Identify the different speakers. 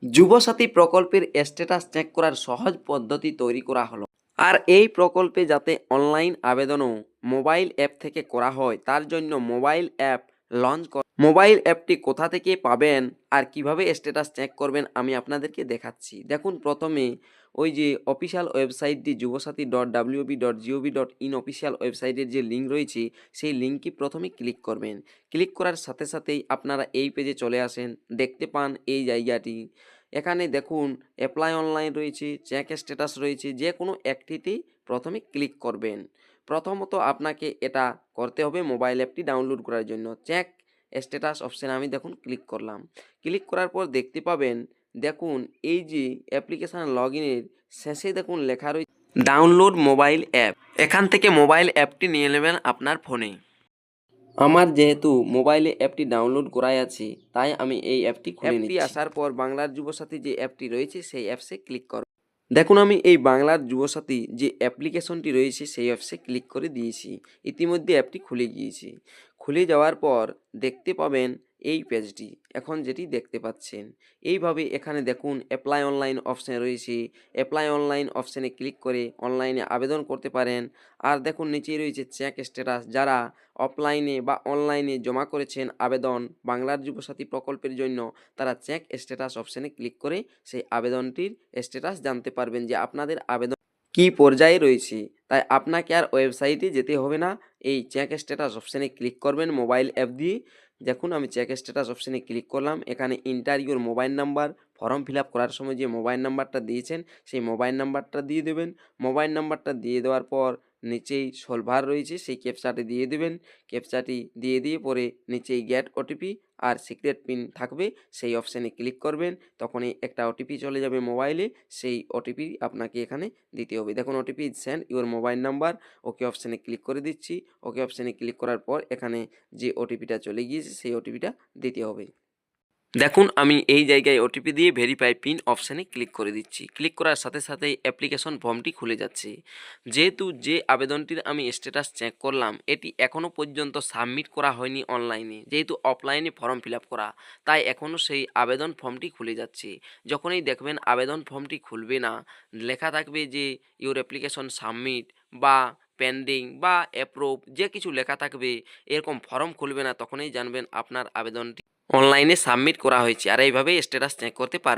Speaker 1: যুবসাথী প্রকল্পের status check করার সহজ পদ্ধতি তৈরি করা হলো। আর এই প্রকল্পে যাতে অনলাইন আবেদনও মোবাইল অ্যাপ থেকে করা হয় তার জন্য মোবাইল অ্যাপ লঞ্চ কর। মোবাইল অ্যাপটি কোথা থেকে পাবেন আর কিভাবে স্ট্যাটাস চেক করবেন আমি আপনাদেরকে দেখাচ্ছি। দেখুন, প্রথমে ওই যে অফিসিয়াল ওয়েবসাইটটি jubasati.wb.gov.in অফিসিয়াল ওয়েবসাইটের যে লিঙ্ক রয়েছে সেই লিঙ্কটি প্রথমে ক্লিক করবেন। ক্লিক করার সাথে সাথেই আপনারা এই পেজে চলে আসেন। দেখতে পান এই জায়গাটি, এখানে দেখুন অ্যাপ্লাই অনলাইন রয়েছে, চেক স্ট্যাটাস রয়েছে, যে কোনো একটিতেই প্রথমে ক্লিক করবেন। প্রথমত আপনাকে এটা করতে হবে মোবাইল অ্যাপটি ডাউনলোড করার জন্য। চেক স্ট্যাটাস অপশানে আমি দেখুন ক্লিক করলাম। ক্লিক করার পর দেখতে পাবেন, দেখুন এই যে অ্যাপ্লিকেশান লগ ইনের শেষে দেখুন লেখা রয়েছে ডাউনলোড মোবাইল অ্যাপ। এখান থেকে মোবাইল অ্যাপটি নিয়ে নেবেন আপনার ফোনে। আমার যেহেতু মোবাইলে অ্যাপটি ডাউনলোড করাই আছে তাই আমি এই অ্যাপটি খুলে নিচ্ছি। আসার পর বাংলার যুবসাথী যে অ্যাপটি রয়েছে সেই অ্যাপসে ক্লিক করব। দেখুন, আমি এই বাংলার যুবসাথী যে অ্যাপ্লিকেশনটি রয়েছে সেই অ্যাপসে ক্লিক করে দিয়েছি। ইতিমধ্যে অ্যাপটি খুলে গিয়েছে। খুলে যাওয়ার পর দেখতে পাবেন এই পেজটি এখন যেটি দেখতে পাচ্ছেন। এইভাবে এখানে দেখুন অ্যাপ্লাই অনলাইন অপশান রয়েছে। অ্যাপ্লাই অনলাইন অপশানে ক্লিক করে অনলাইনে আবেদন করতে পারেন। আর দেখুন নিচেই রয়েছে চেক স্ট্যাটাস। যারা অফলাইনে বা অনলাইনে জমা করেছেন আবেদন বাংলার যুবসাথী প্রকল্পের জন্য, তারা চেক স্ট্যাটাস অপশানে ক্লিক করে সেই আবেদনটির স্ট্যাটাস জানতে পারবেন যে আপনাদের আবেদন কী পর্যায়ে রয়েছে। তাই আপনাকে আর ওয়েবসাইটে যেতে হবে না, এই চেক স্ট্যাটাস অপশানে ক্লিক করবেন মোবাইল অ্যাপ দিয়ে। দেখুন, আমি চেক স্ট্যাটাস অপশানে ক্লিক করলাম। এখানে inter your mobile number, form fill up করার সময় যে মোবাইল নাম্বারটা দিয়েছেন সেই মোবাইল নাম্বারটা দিয়ে দেবেন। মোবাইল নাম্বারটা দিয়ে দেওয়ার পর নিচেই সলভার রয়েছে সেই ক্যাপচাটি দিয়ে দেবেন। ক্যাপচাটি দিয়ে পরে নিচেই গেট ওটিপি আর সিক্রেট পিন থাকবে, সেই অপশানে ক্লিক করবেন। তখনই একটা ওটিপি চলে যাবে মোবাইলে, সেই ওটিপি আপনাকে এখানে দিতে হবে। দেখুন, OTP send your mobile number. Okay অপশানে ক্লিক করে দিচ্ছি। ওকে অপশানে ক্লিক করার পর এখানে যে ওটিপিটা চলে গিয়েছে সেই ওটিপিটা দিতে হবে। দেখুন, আমি এই জায়গায় ওটিপি দিয়ে ভেরিফাই পিন অপশানে ক্লিক করে দিচ্ছি। ক্লিক করার সাথে সাথেই অ্যাপ্লিকেশন ফর্মটি খুলে যাচ্ছে। যেহেতু যে আবেদনটির আমি স্ট্যাটাস চেক করলাম এটি এখনও পর্যন্ত সাবমিট করা হয়নি অনলাইনে, যেহেতু অফলাইনে ফর্ম ফিল আপ করা, তাই এখনও সেই আবেদন ফর্মটি খুলে যাচ্ছে। যখনই দেখবেন আবেদন ফর্মটি খুলবে না, লেখা থাকবে যে ইউর অ্যাপ্লিকেশন সাবমিট বা পেন্ডিং বা অ্যাপ্রুভ, যে কিছু লেখা থাকবে, এরকম ফর্ম খুলবে না, তখনই জানবেন আপনার আবেদনটি অনলাইনে সাবমিট করা হয়েছে। আর এইভাবেই স্ট্যাটাস চেক করতে পারবেন।